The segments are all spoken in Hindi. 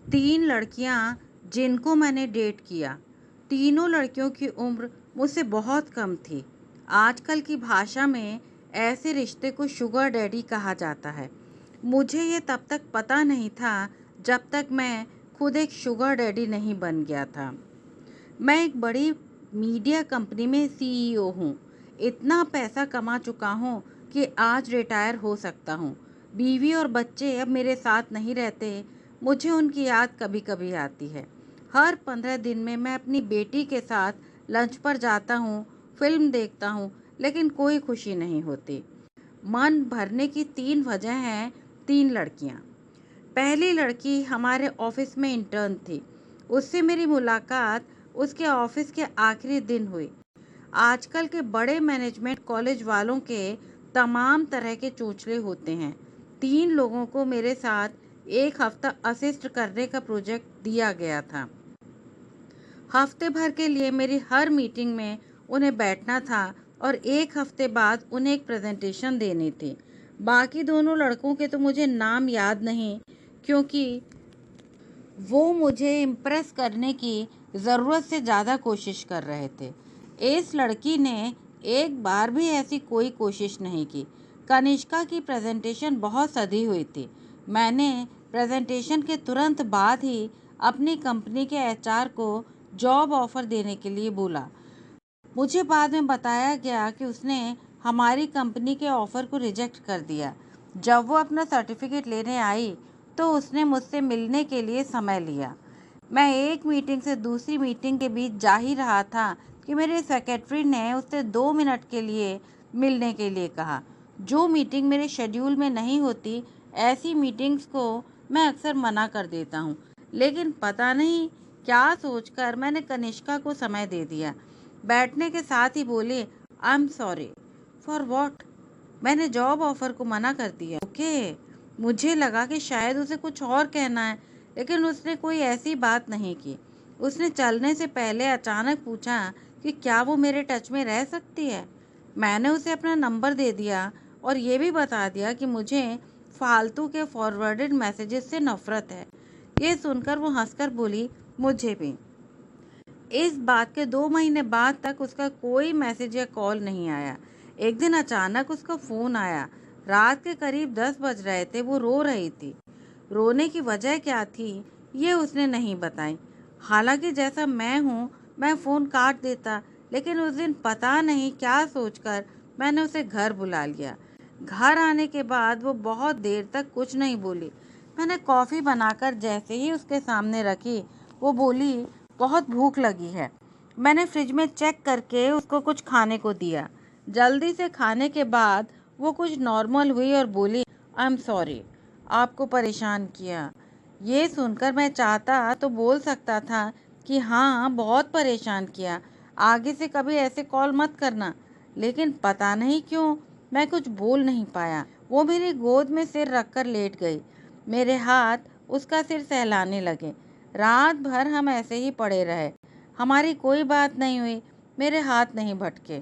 3 लड़कियां जिनको मैंने डेट किया, तीनों लड़कियों की उम्र मुझसे बहुत कम थी। आजकल की भाषा में ऐसे रिश्ते को शुगर डैडी कहा जाता है। मुझे ये तब तक पता नहीं था जब तक मैं खुद एक शुगर डैडी नहीं बन गया था। मैं एक बड़ी मीडिया कंपनी में सीईओ हूँ। इतना पैसा कमा चुका हूँ कि आज रिटायर हो सकता हूँ। बीवी और बच्चे अब मेरे साथ नहीं रहते। मुझे उनकी याद कभी कभी आती है। हर 15 दिन में मैं अपनी बेटी के साथ लंच पर जाता हूँ, फिल्म देखता हूँ, लेकिन कोई खुशी नहीं होती। मन भरने की 3 वजह हैं। 3 लड़कियाँ। पहली लड़की हमारे ऑफिस में इंटर्न थी। उससे मेरी मुलाकात उसके ऑफिस के आखिरी दिन हुई। आजकल के बड़े मैनेजमेंट कॉलेज वालों के तमाम तरह के चोचले होते हैं। 3 लोगों को मेरे साथ एक हफ्ता असिस्ट करने का प्रोजेक्ट दिया गया था। हफ्ते भर के लिए मेरी हर मीटिंग में उन्हें बैठना था और एक हफ्ते बाद उन्हें एक प्रेजेंटेशन देनी थी। बाकी दोनों लड़कों के तो मुझे नाम याद नहीं, क्योंकि वो मुझे इम्प्रेस करने की ज़रूरत से ज़्यादा कोशिश कर रहे थे। इस लड़की ने एक बार भी ऐसी कोई कोशिश नहीं की। कनिष्का की प्रेजेंटेशन बहुत सधी हुई थी। मैंने प्रेजेंटेशन के तुरंत बाद ही अपनी कंपनी के एचआर को जॉब ऑफर देने के लिए बोला। मुझे बाद में बताया गया कि उसने हमारी कंपनी के ऑफ़र को रिजेक्ट कर दिया। जब वो अपना सर्टिफिकेट लेने आई तो उसने मुझसे मिलने के लिए समय लिया। मैं एक मीटिंग से दूसरी मीटिंग के बीच जा ही रहा था कि मेरे सेक्रेटरी ने उससे 2 मिनट के लिए मिलने के लिए कहा। जो मीटिंग मेरे शेड्यूल में नहीं होती, ऐसी मीटिंग्स को मैं अक्सर मना कर देता हूँ। लेकिन पता नहीं क्या सोचकर मैंने कनिष्का को समय दे दिया। बैठने के साथ ही बोले, I am sorry. For what? मैंने जॉब ऑफर को मना कर दिया। ओके। मुझे लगा कि शायद उसे कुछ और कहना है, लेकिन उसने कोई ऐसी बात नहीं की। उसने चलने से पहले अचानक पूछा कि क्या वो मेरे टच में रह सकती है। मैंने उसे अपना नंबर दे दिया और ये भी बता दिया कि मुझे फालतू के फॉरवर्डेड मैसेजेस से नफरत है। ये सुनकर वो हंसकर बोली, मुझे भी। इस बात के 2 महीने बाद तक उसका कोई मैसेज या कॉल नहीं आया। एक दिन अचानक उसका फ़ोन आया। रात के करीब 10 बज रहे थे। वो रो रही थी। रोने की वजह क्या थी, ये उसने नहीं बताई। हालांकि जैसा मैं हूँ, मैं फ़ोन काट देता, लेकिन उस दिन पता नहीं क्या सोचकर मैंने उसे घर बुला लिया। घर आने के बाद वो बहुत देर तक कुछ नहीं बोली। मैंने कॉफ़ी बनाकर जैसे ही उसके सामने रखी, वो बोली, बहुत भूख लगी है। मैंने फ्रिज में चेक करके उसको कुछ खाने को दिया। जल्दी से खाने के बाद वो कुछ नॉर्मल हुई और बोली, आई एम सॉरी, आपको परेशान किया। ये सुनकर मैं चाहता तो बोल सकता था कि हाँ, बहुत परेशान किया, आगे से कभी ऐसे कॉल मत करना। लेकिन पता नहीं क्यों मैं कुछ बोल नहीं पाया। वो मेरी गोद में सिर रखकर लेट गई। मेरे हाथ उसका सिर सहलाने लगे। रात भर हम ऐसे ही पड़े रहे। हमारी कोई बात नहीं हुई। मेरे हाथ नहीं भटके।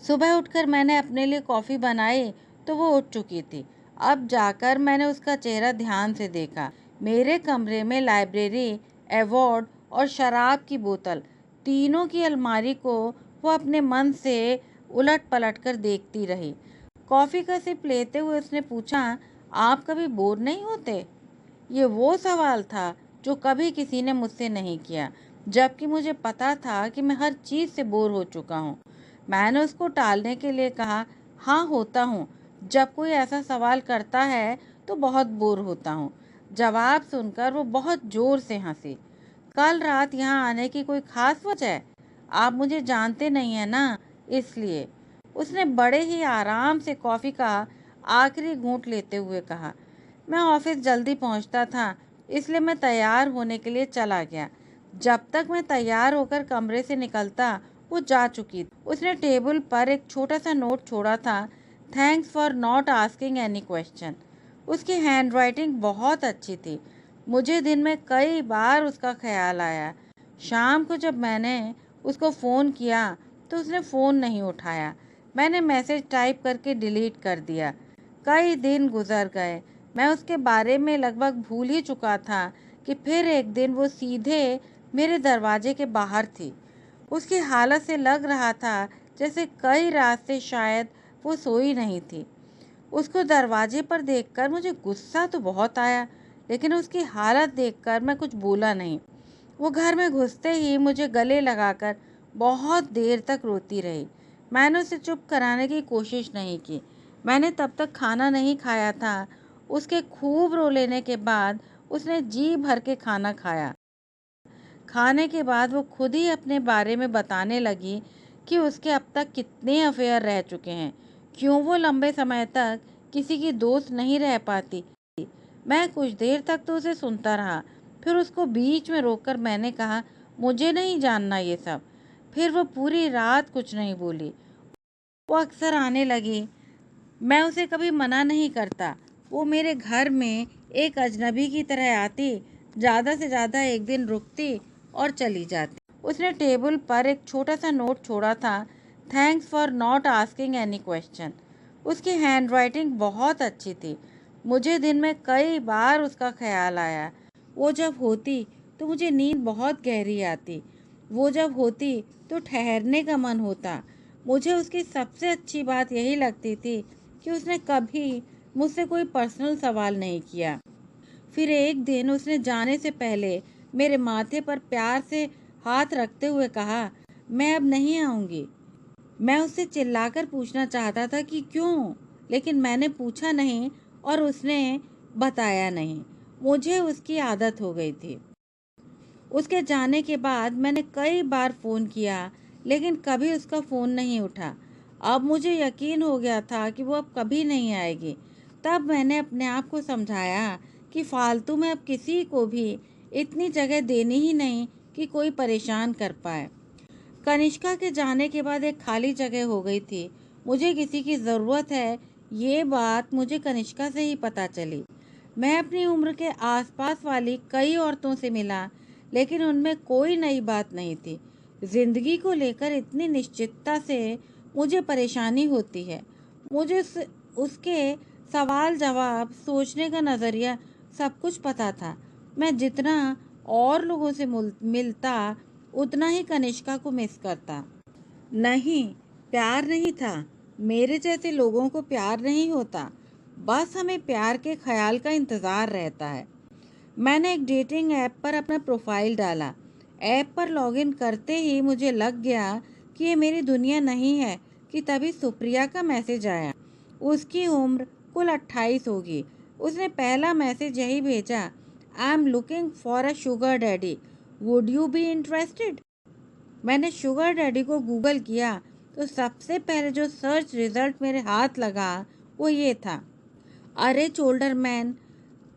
सुबह उठकर मैंने अपने लिए कॉफ़ी बनाई तो वो उठ चुकी थी। अब जाकर मैंने उसका चेहरा ध्यान से देखा। मेरे कमरे में लाइब्रेरी, अवार्ड और शराब की बोतल, तीनों की अलमारी को वो अपने मन से उलट पलट कर देखती रही। कॉफ़ी का सिप लेते हुए उसने पूछा, आप कभी बोर नहीं होते? ये वो सवाल था जो कभी किसी ने मुझसे नहीं किया, जबकि मुझे पता था कि मैं हर चीज़ से बोर हो चुका हूँ। मैंने उसको टालने के लिए कहा, हाँ होता हूँ। जब कोई ऐसा सवाल करता है तो बहुत बोर होता हूँ। जवाब सुनकर वो बहुत ज़ोर से हंसी। कल रात यहाँ आने की कोई ख़ास वजह है? आप मुझे जानते नहीं हैं ना, इसलिए। उसने बड़े ही आराम से कॉफ़ी का आखिरी घूंट लेते हुए कहा, मैं ऑफिस जल्दी पहुंचता था, इसलिए मैं तैयार होने के लिए चला गया। जब तक मैं तैयार होकर कमरे से निकलता, वो जा चुकी थी। उसने टेबल पर एक छोटा सा नोट छोड़ा था, thanks for not asking any question. उसकी हैंडराइटिंग बहुत अच्छी थी। मुझे दिन में कई बार उसका ख्याल आया। शाम को जब मैंने उसको फ़ोन किया तो उसने फ़ोन नहीं उठाया। मैंने मैसेज टाइप करके डिलीट कर दिया। कई दिन गुजर गए। मैं उसके बारे में लगभग भूल ही चुका था कि फिर एक दिन वो सीधे मेरे दरवाजे के बाहर थी। उसकी हालत से लग रहा था जैसे कई रात से शायद वो सोई नहीं थी। उसको दरवाजे पर देखकर मुझे गुस्सा तो बहुत आया, लेकिन उसकी हालत देखकर मैं कुछ बोला नहीं। वो घर में घुसते ही मुझे गले लगाकर बहुत देर तक रोती रही। मैंने उसे चुप कराने की कोशिश नहीं की। मैंने तब तक खाना नहीं खाया था। उसके खूब रो लेने के बाद उसने जी भर के खाना खाया। खाने के बाद वो खुद ही अपने बारे में बताने लगी कि उसके अब तक कितने अफेयर रह चुके हैं, क्यों वो लंबे समय तक किसी की दोस्त नहीं रह पाती। मैं कुछ देर तक तो उसे सुनता रहा, फिर उसको बीच में रोककर मैंने कहा, मुझे नहीं जानना ये सब। फिर वो पूरी रात कुछ नहीं बोली। वो अक्सर आने लगी। मैं उसे कभी मना नहीं करता। वो मेरे घर में एक अजनबी की तरह आती, ज़्यादा से ज़्यादा एक दिन रुकती और चली जाती। उसने टेबल पर एक छोटा सा नोट छोड़ा था, thanks for not asking any question. उसकी हैंडराइटिंग बहुत अच्छी थी। मुझे दिन में कई बार उसका ख्याल आया। वो जब होती तो मुझे नींद बहुत गहरी आती। वो जब होती तो ठहरने का मन होता। मुझे उसकी सबसे अच्छी बात यही लगती थी कि उसने कभी मुझसे कोई पर्सनल सवाल नहीं किया। फिर एक दिन उसने जाने से पहले मेरे माथे पर प्यार से हाथ रखते हुए कहा, मैं अब नहीं आऊँगी। मैं उससे चिल्लाकर पूछना चाहता था कि क्यों, लेकिन मैंने पूछा नहीं और उसने बताया नहीं। मुझे उसकी आदत हो गई थी। उसके जाने के बाद मैंने कई बार फ़ोन किया, लेकिन कभी उसका फ़ोन नहीं उठा। अब मुझे यकीन हो गया था कि वो अब कभी नहीं आएगी। तब मैंने अपने आप को समझाया कि फालतू में अब किसी को भी इतनी जगह देनी ही नहीं कि कोई परेशान कर पाए। कनिष्का के जाने के बाद एक खाली जगह हो गई थी। मुझे किसी की ज़रूरत है, ये बात मुझे कनिष्का से ही पता चली। मैं अपनी उम्र के आसपास वाली कई औरतों से मिला, लेकिन उनमें कोई नई बात नहीं थी। जिंदगी को लेकर इतनी निश्चितता से मुझे परेशानी होती है। मुझे उसके सवाल जवाब, सोचने का नज़रिया, सब कुछ पता था। मैं जितना और लोगों से मिलता उतना ही कनिष्का को मिस करता। नहीं, प्यार नहीं था। मेरे जैसे लोगों को प्यार नहीं होता। बस हमें प्यार के ख्याल का इंतज़ार रहता है। मैंने एक डेटिंग ऐप पर अपना प्रोफाइल डाला। ऐप पर लॉगिन करते ही मुझे लग गया कि ये मेरी दुनिया नहीं है कि तभी सुप्रिया का मैसेज आया। उसकी उम्र कुल 28 होगी। उसने पहला मैसेज यही भेजा, I am looking for a sugar daddy, would you be interested. मैंने शुगर डैडी को गूगल किया तो सबसे पहले जो सर्च रिजल्ट मेरे हाथ लगा वो ये था, a rich older man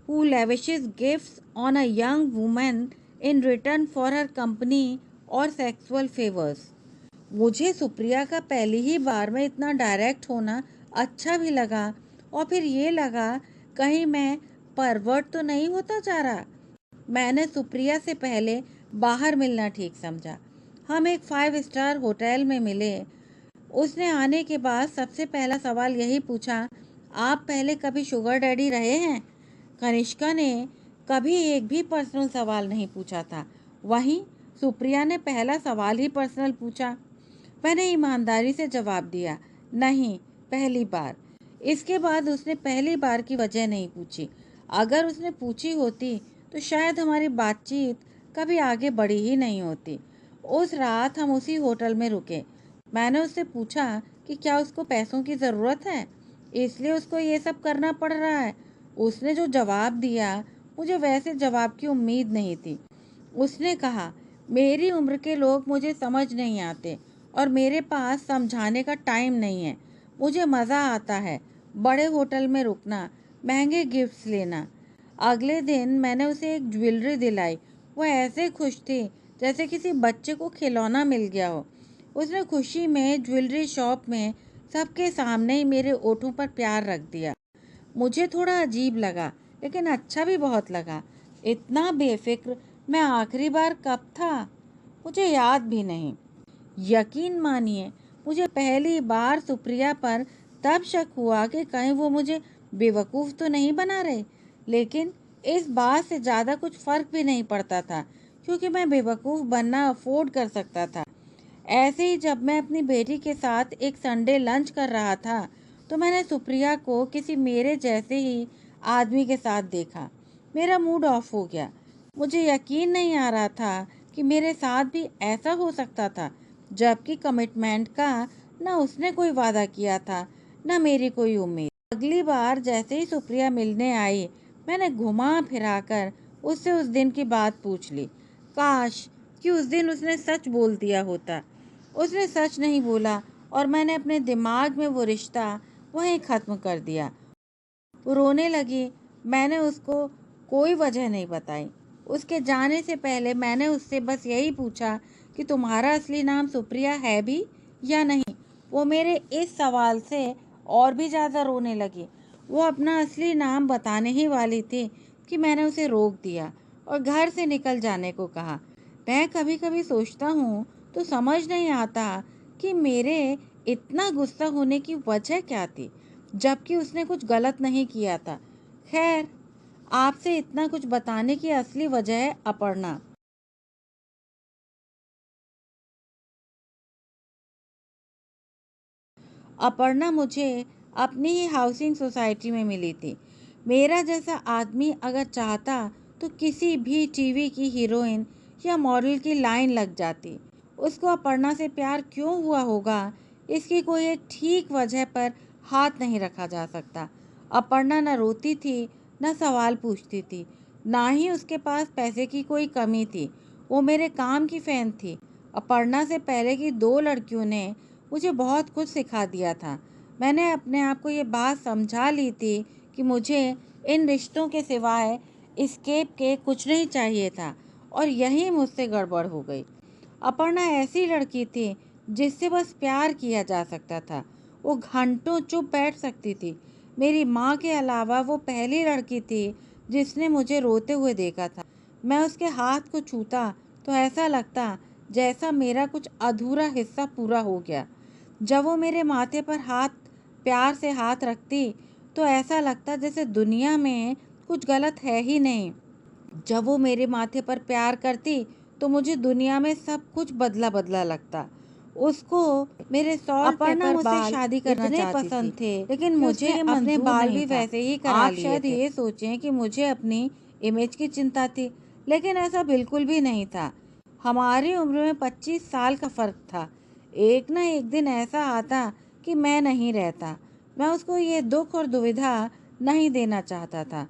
who lavishes gifts on a young woman in return for her company और sexual favors। मुझे सुप्रिया का पहली ही बार में इतना डायरेक्ट होना अच्छा भी लगा, और फिर ये लगा कहीं मैं परवर्ट तो नहीं होता जा रहा। मैंने सुप्रिया से पहले बाहर मिलना ठीक समझा। हम एक 5 स्टार होटल में मिले। उसने आने के बाद सबसे पहला सवाल यही पूछा, आप पहले कभी शुगर डैडी रहे हैं। कनिष्का ने कभी एक भी पर्सनल सवाल नहीं पूछा था। वहीं सुप्रिया ने पहला सवाल ही पर्सनल पूछा। मैंने ईमानदारी से जवाब दिया, नहीं, पहली बार। इसके बाद उसने पहली बार की वजह नहीं पूछी। अगर उसने पूछी होती तो शायद हमारी बातचीत कभी आगे बढ़ी ही नहीं होती। उस रात हम उसी होटल में रुके। मैंने उससे पूछा कि क्या उसको पैसों की ज़रूरत है, इसलिए उसको ये सब करना पड़ रहा है। उसने जो जवाब दिया, मुझे वैसे जवाब की उम्मीद नहीं थी। उसने कहा, मेरी उम्र के लोग मुझे समझ नहीं आते और मेरे पास समझाने का टाइम नहीं है। मुझे मज़ा आता है बड़े होटल में रुकना, महंगे गिफ्ट्स लेना। अगले दिन मैंने उसे एक ज्वेलरी दिलाई। वो ऐसे खुश थी जैसे किसी बच्चे को खिलौना मिल गया हो। उसने खुशी में ज्वेलरी शॉप में सबके सामने ही मेरे ओठों पर प्यार रख दिया। मुझे थोड़ा अजीब लगा, लेकिन अच्छा भी बहुत लगा। इतना बेफिक्र मैं आखिरी बार कब था, मुझे याद भी नहीं। यकीन मानिए, मुझे पहली बार सुप्रिया पर तब शक हुआ कि कहीं वो मुझे बेवकूफ़ तो नहीं बना रहे। लेकिन इस बात से ज़्यादा कुछ फ़र्क भी नहीं पड़ता था, क्योंकि मैं बेवकूफ़ बनना अफ़ोर्ड कर सकता था। ऐसे ही जब मैं अपनी बेटी के साथ एक संडे लंच कर रहा था, तो मैंने सुप्रिया को किसी मेरे जैसे ही आदमी के साथ देखा। मेरा मूड ऑफ हो गया। मुझे यकीन नहीं आ रहा था कि मेरे साथ भी ऐसा हो सकता था, जबकि कमिटमेंट का ना उसने कोई वादा किया था, ना मेरी कोई उम्मीद। अगली बार जैसे ही सुप्रिया मिलने आई, मैंने घुमा फिराकर उससे उस दिन की बात पूछ ली। काश कि उस दिन उसने सच बोल दिया होता। उसने सच नहीं बोला और मैंने अपने दिमाग में वो रिश्ता वहीं ख़त्म कर दिया। वो रोने लगी। मैंने उसको कोई वजह नहीं बताई। उसके जाने से पहले मैंने उससे बस यही पूछा कि तुम्हारा असली नाम सुप्रिया है भी या नहीं। वो मेरे इस सवाल से और भी ज़्यादा रोने लगी। वो अपना असली नाम बताने ही वाली थी कि मैंने उसे रोक दिया और घर से निकल जाने को कहा। मैं कभी कभी सोचता हूँ तो समझ नहीं आता कि मेरे इतना गुस्सा होने की वजह क्या थी, जबकि उसने कुछ गलत नहीं किया था। खैर, आपसे इतना कुछ बताने की असली वजह है अपर्णा। अपर्णा मुझे अपनी ही हाउसिंग सोसाइटी में मिली थी। मेरा जैसा आदमी अगर चाहता तो किसी भी टीवी की हीरोइन या मॉडल की लाइन लग जाती। उसको अपर्णा से प्यार क्यों हुआ होगा, इसकी कोई एक ठीक वजह पर हाथ नहीं रखा जा सकता। अपर्णा न रोती थी, न सवाल पूछती थी, ना ही उसके पास पैसे की कोई कमी थी। वो मेरे काम की फैन थी। अपर्णा से पहले की दो लड़कियों ने मुझे बहुत कुछ सिखा दिया था। मैंने अपने आप को ये बात समझा ली थी कि मुझे इन रिश्तों के सिवाय एस्केप के कुछ नहीं चाहिए था, और यही मुझसे गड़बड़ हो गई। अपर्णा ऐसी लड़की थी जिससे बस प्यार किया जा सकता था। वो घंटों चुप बैठ सकती थी। मेरी माँ के अलावा वो पहली लड़की थी जिसने मुझे रोते हुए देखा था। मैं उसके हाथ को छूता तो ऐसा लगता जैसा मेरा कुछ अधूरा हिस्सा पूरा हो गया। जब वो मेरे माथे पर प्यार से हाथ रखती तो ऐसा लगता जैसे दुनिया में कुछ गलत है ही नहीं। जब वो मेरे माथे पर प्यार करती तो मुझे दुनिया में सब कुछ बदला बदला लगता। उसको मेरे सॉल्ट पेपर मुझसे शादी करना इतने पसंद थे, लेकिन मुझे अपने बाल भी वैसे ही करा लिए थे। आप शायद ये सोचें कि मुझे अपनी इमेज की चिंता थी, लेकिन ऐसा बिल्कुल भी नहीं था। हमारी उम्र में 25 साल का फ़र्क था। एक ना एक दिन ऐसा आता कि मैं नहीं रहता। मैं उसको ये दुख और दुविधा नहीं देना चाहता था।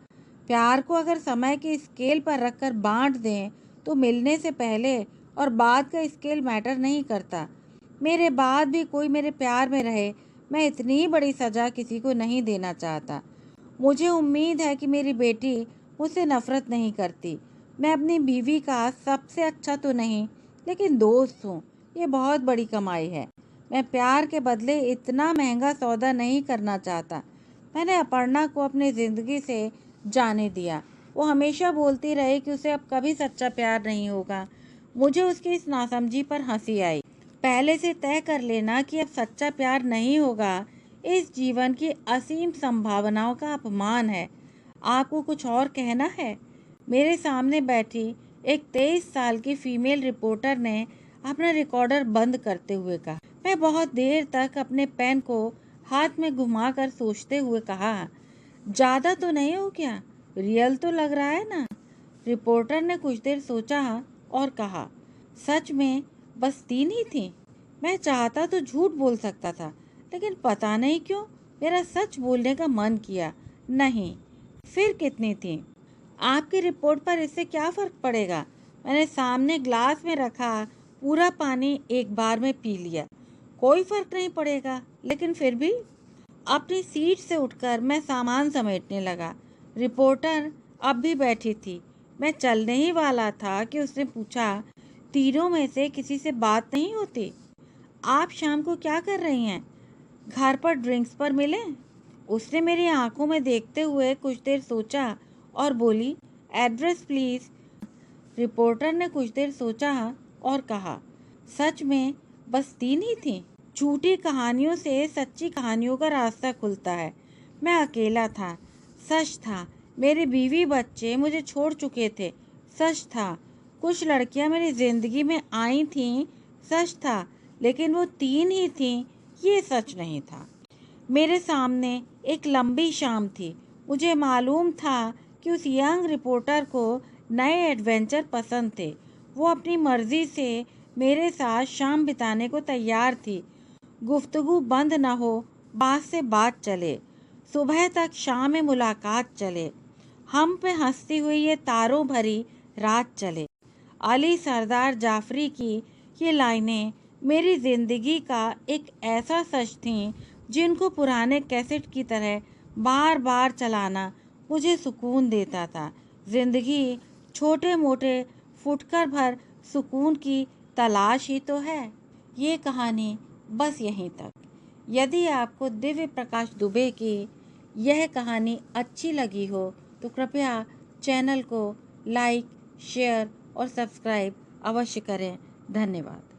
प्यार को अगर समय की स्केल पर रखकर बांट दें तो मिलने से पहले और बाद का स्केल मैटर नहीं करता। मेरे बाद भी कोई मेरे प्यार में रहे, मैं इतनी बड़ी सज़ा किसी को नहीं देना चाहता। मुझे उम्मीद है कि मेरी बेटी मुझसे नफ़रत नहीं करती। मैं अपनी बीवी का सबसे अच्छा तो नहीं, लेकिन दोस्त हूँ। ये बहुत बड़ी कमाई है। मैं प्यार के बदले इतना महंगा सौदा नहीं करना चाहता। मैंने अपर्णा को अपनी ज़िंदगी से जाने दिया। वो हमेशा बोलती रही कि उसे अब कभी सच्चा प्यार नहीं होगा। मुझे उसकी इस नासमझी पर हंसी आई। पहले से तय कर लेना कि अब सच्चा प्यार नहीं होगा, इस जीवन की असीम संभावनाओं का अपमान है। आपको कुछ और कहना है? मेरे सामने बैठी एक 23 साल की फीमेल रिपोर्टर ने अपना रिकॉर्डर बंद करते हुए कहा। मैं बहुत देर तक अपने पेन को हाथ में घुमाकर सोचते हुए कहा, ज़्यादा तो नहीं हो क्या? रियल तो लग रहा है ना? रिपोर्टर ने कुछ देर सोचा और कहा, सच में बस 3 ही थी। मैं चाहता तो झूठ बोल सकता था, लेकिन पता नहीं क्यों मेरा सच बोलने का मन किया। नहीं, फिर कितनी थी? आपकी रिपोर्ट पर इससे क्या फ़र्क पड़ेगा? मैंने सामने ग्लास में रखा पूरा पानी एक बार में पी लिया। कोई फ़र्क नहीं पड़ेगा, लेकिन फिर भी। अपनी सीट से उठकर मैं सामान समेटने लगा। रिपोर्टर अब भी बैठी थी। मैं चलने ही वाला था कि उसने पूछा, तीनों में से किसी से बात नहीं होती? आप शाम को क्या कर रही हैं? घर पर ड्रिंक्स पर मिलें? उसने मेरी आंखों में देखते हुए कुछ देर सोचा और बोली, एड्रेस प्लीज़। रिपोर्टर ने कुछ देर सोचा और कहा, सच में बस 3 ही थी। झूठी कहानियों से सच्ची कहानियों का रास्ता खुलता है। मैं अकेला था, सच था, मेरे बीवी बच्चे मुझे छोड़ चुके थे, सच था। कुछ लड़कियां मेरी ज़िंदगी में आई थीं, सच था, लेकिन वो 3 ही थीं, ये सच नहीं था। मेरे सामने एक लंबी शाम थी। मुझे मालूम था कि उस यंग रिपोर्टर को नए एडवेंचर पसंद थे। वो अपनी मर्जी से मेरे साथ शाम बिताने को तैयार थी। गुफ्तगू बंद न हो, बात से बात चले, सुबह तक शाम में मुलाकात चले, हम पे हंसती हुई ये तारों भरी रात चले। अली सरदार जाफरी की ये लाइनें मेरी ज़िंदगी का एक ऐसा सच थीं जिनको पुराने कैसेट की तरह बार बार चलाना मुझे सुकून देता था। ज़िंदगी छोटे मोटे फुटकर भर सुकून की तलाश ही तो है। ये कहानी बस यहीं तक। यदि आपको दिव्य प्रकाश दुबे की यह कहानी अच्छी लगी हो तो कृपया चैनल को लाइक, शेयर और सब्सक्राइब अवश्य करें। धन्यवाद।